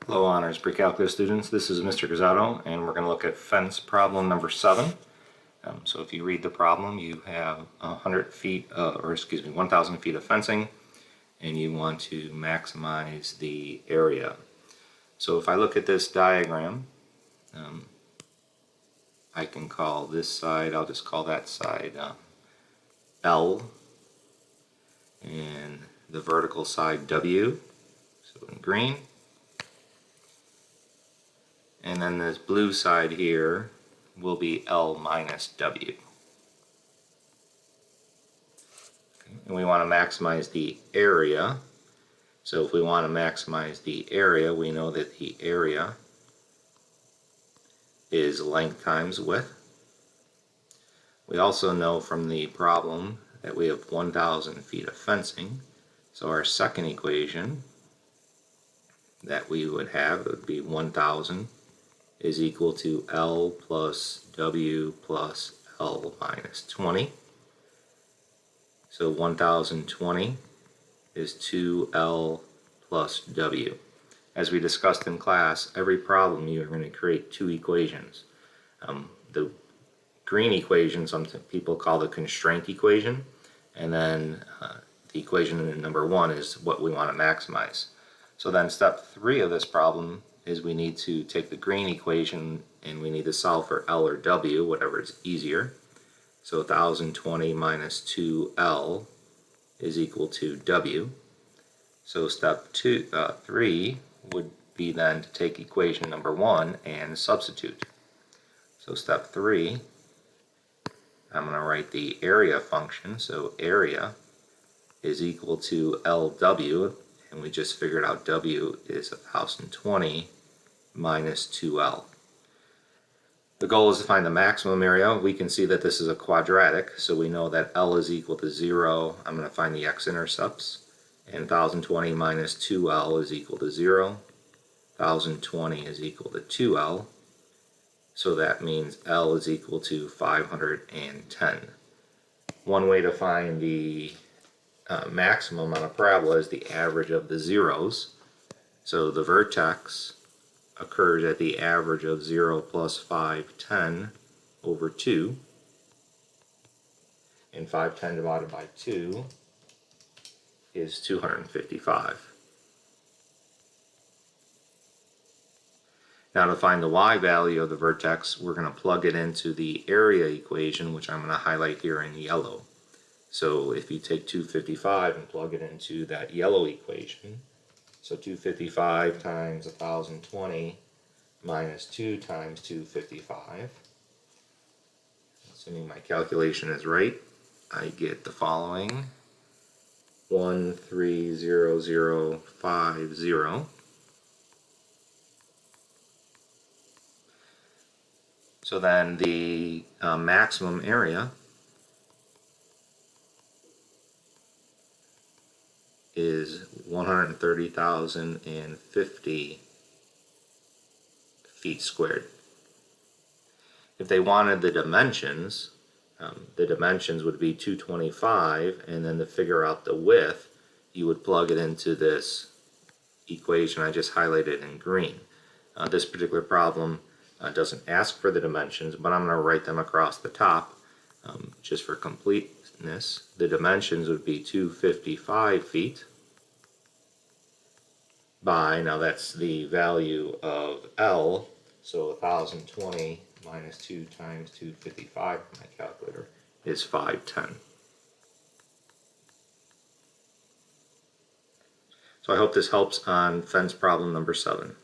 Hello Honors Pre-Calculus students, this is Mr. Gazzato and we're going to look at fence problem number 7. So if you read the problem, you have 100 feet, 1,000 feet of fencing and you want to maximize the area. So if I look at this diagram, I can call this side, I'll just call that side L, and the vertical side W, so in green. And then this blue side here will be L minus W. And we want to maximize the area. So if we want to maximize the area, we know that the area is length times width. We also know from the problem that we have 1,000 feet of fencing. So our second equation that we would have would be 1,000 is equal to L plus W plus L minus 20. So 1020 is 2L plus W. As we discussed in class, every problem you are going to create two equations. The green equation, some people call the constraint equation, and then the equation in number 1 is what we want to maximize. So then step 3 of this problem is we need to take the green equation and we need to solve for L or W, whatever is easier. So 1020 minus 2L is equal to W. So step 3 would be then to take equation number 1 and substitute. So step 3, I'm going to write the area function. So area is equal to LW, and we just figured out W is 1020 minus 2L. The goal is to find the maximum area. We can see that this is a quadratic, so we know that L is equal to 0. I'm going to find the x-intercepts, and 1020 minus 2L is equal to 0. 1020 is equal to 2L, so that means L is equal to 510. One way to find the maximum on a parabola is the average of the zeros. So the vertex occurs at the average of 0 plus 510 over 2. And 510 divided by 2 is 255. Now to find the y value of the vertex, we're going to plug it into the area equation, which I'm going to highlight here in yellow. So if you take 255 and plug it into that yellow equation, so 255 times 1020 minus 2 times 255, assuming my calculation is right, I get the following: 130050. So then the maximum area is 130,050 feet squared. If they wanted the dimensions would be 225, and then to figure out the width, you would plug it into this equation I just highlighted in green. This particular problem doesn't ask for the dimensions, but I'm going to write them across the top just for completeness. The dimensions would be 255 feet by, now that's the value of L, so 1020 minus 2 times 255 on my calculator is 510. So I hope this helps on fence problem number 7.